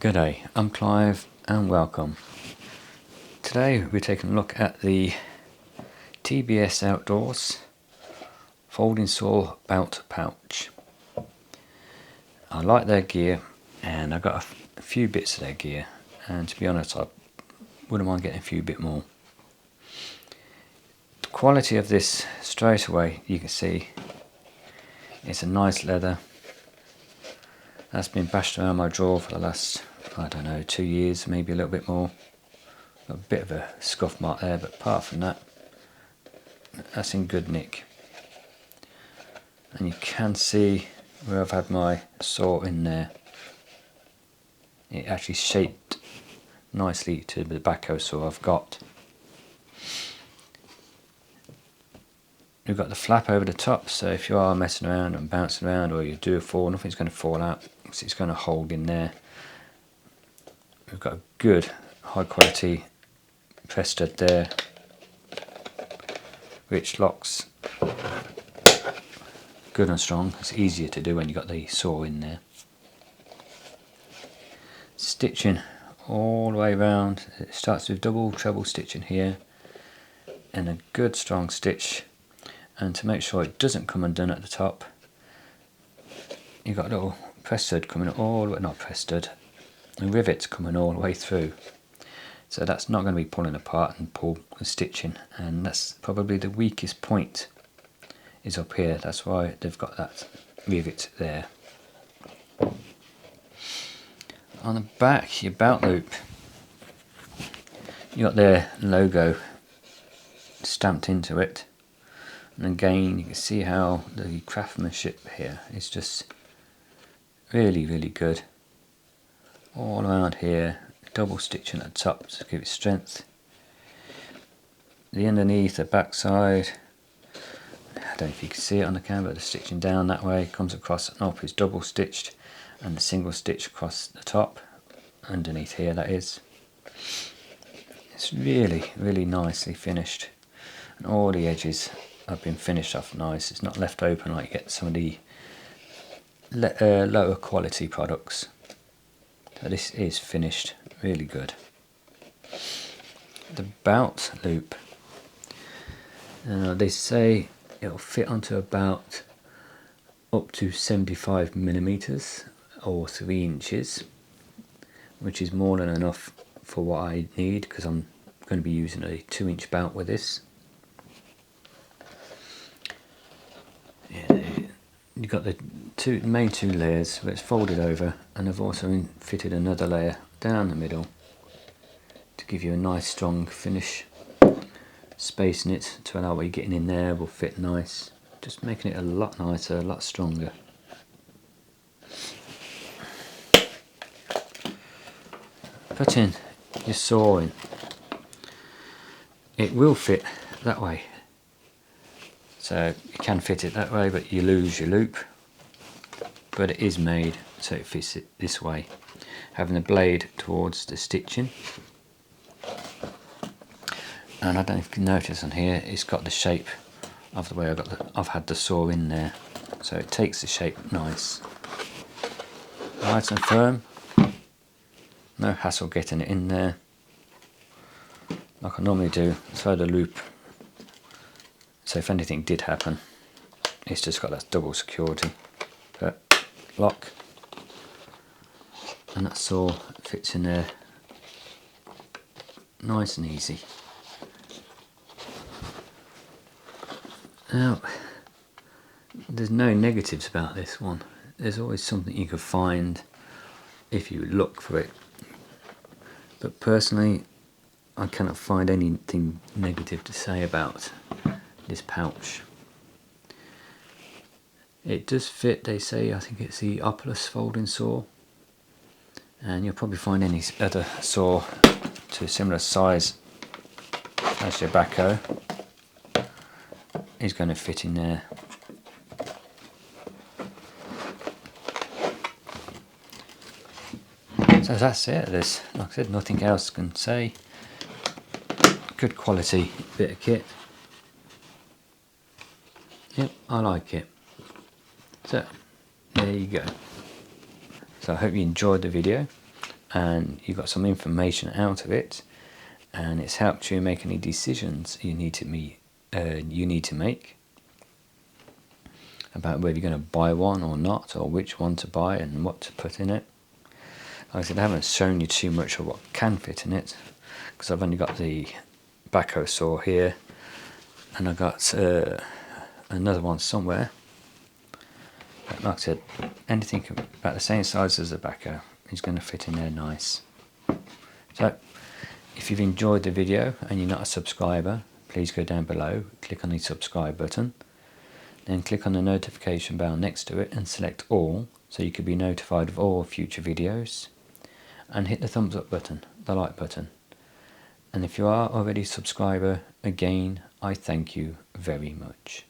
G'day, I'm Clive and welcome. Today we're taking a look at the TBS Outdoors folding saw belt pouch. I like their gear and I got a few bits of their gear, and to be honest I wouldn't mind getting a few bit more. The quality of this, straight away you can see it's a nice leather. That's been bashed around my drawer for the last, I don't know, 2 years, maybe a little bit more. Got a bit of a scuff mark there, but apart from that, that's in good nick. And you can see where I've had my saw in there. It actually shaped nicely to the backhoe saw I've got. We've got the flap over the top, so if you are messing around and bouncing around or you do a fall, nothing's going to fall out, because it's going to hold in there. We've got a good high quality press stud there, which locks good and strong. It's easier to do when you've got the saw in there. Stitching all the way around. It starts with double treble stitching here and a good strong stitch. And to make sure it doesn't come undone at the top, you've got a little press stud coming all the way, not press stud, and rivets coming all the way through. So that's not going to be pulling apart and pull the stitching, and that's probably the weakest point is up here. That's why they've got that rivet there. On the back, your belt loop, you got their logo stamped into it. And again, you can see how the craftsmanship here is just really good. All around here, double stitching at the top to give it strength. The underneath, the back side, I don't know if you can see it on the camera, the stitching down that way comes across and up is double stitched, and the single stitch across the top, underneath here that is. It's really nicely finished, and all the edges have been finished off nice. It's not left open like you get some of the lower quality products. So this is finished really good. The belt loop, they say it'll fit onto about up to 75mm or 3 inches, which is more than enough for what I need, because I'm going to be using a 2-inch belt with this. You've got the main two layers where it's folded over, and I've also fitted another layer down the middle to give you a nice strong finish. Spacing it to allow what you're getting in there will fit nice, just making it a lot nicer, a lot stronger. Putting your saw in, it will fit that way. So you can fit it that way, but you lose your loop. But it is made so it fits it this way, having the blade towards the stitching. And I don't know if you can notice on here, it's got the shape of the way I've had the saw in there, so it takes the shape nice, nice and firm. No hassle getting it in there. Like I normally do, throw the loop. So if anything did happen, it's just got that double security. But lock, and that saw fits in there nice and easy. Now, there's no negatives about this one. There's always something you could find if you look for it. But personally, I cannot find anything negative to say about this pouch. It does fit, they say. I think it's the Olight folding saw, and you'll probably find any other saw to a similar size as your backhoe is going to fit in there. So that's it. There's, like I said, nothing else I can say. Good quality bit of kit. Yep, I like it. So there you go. So I hope you enjoyed the video, and you got some information out of it, and it's helped you make any decisions you need to make about whether you're going to buy one or not, or which one to buy and what to put in it. Like I said, I haven't shown you too much of what can fit in it, because I've only got the backhoe saw here, and I've got another one somewhere. But like I said, anything about the same size as the backhoe is going to fit in there nice. So, if you've enjoyed the video and you're not a subscriber, please go down below, click on the subscribe button, then click on the notification bell next to it and select all, so you can be notified of all future videos, and hit the thumbs up button, the like button. And if you are already a subscriber, again, I thank you very much.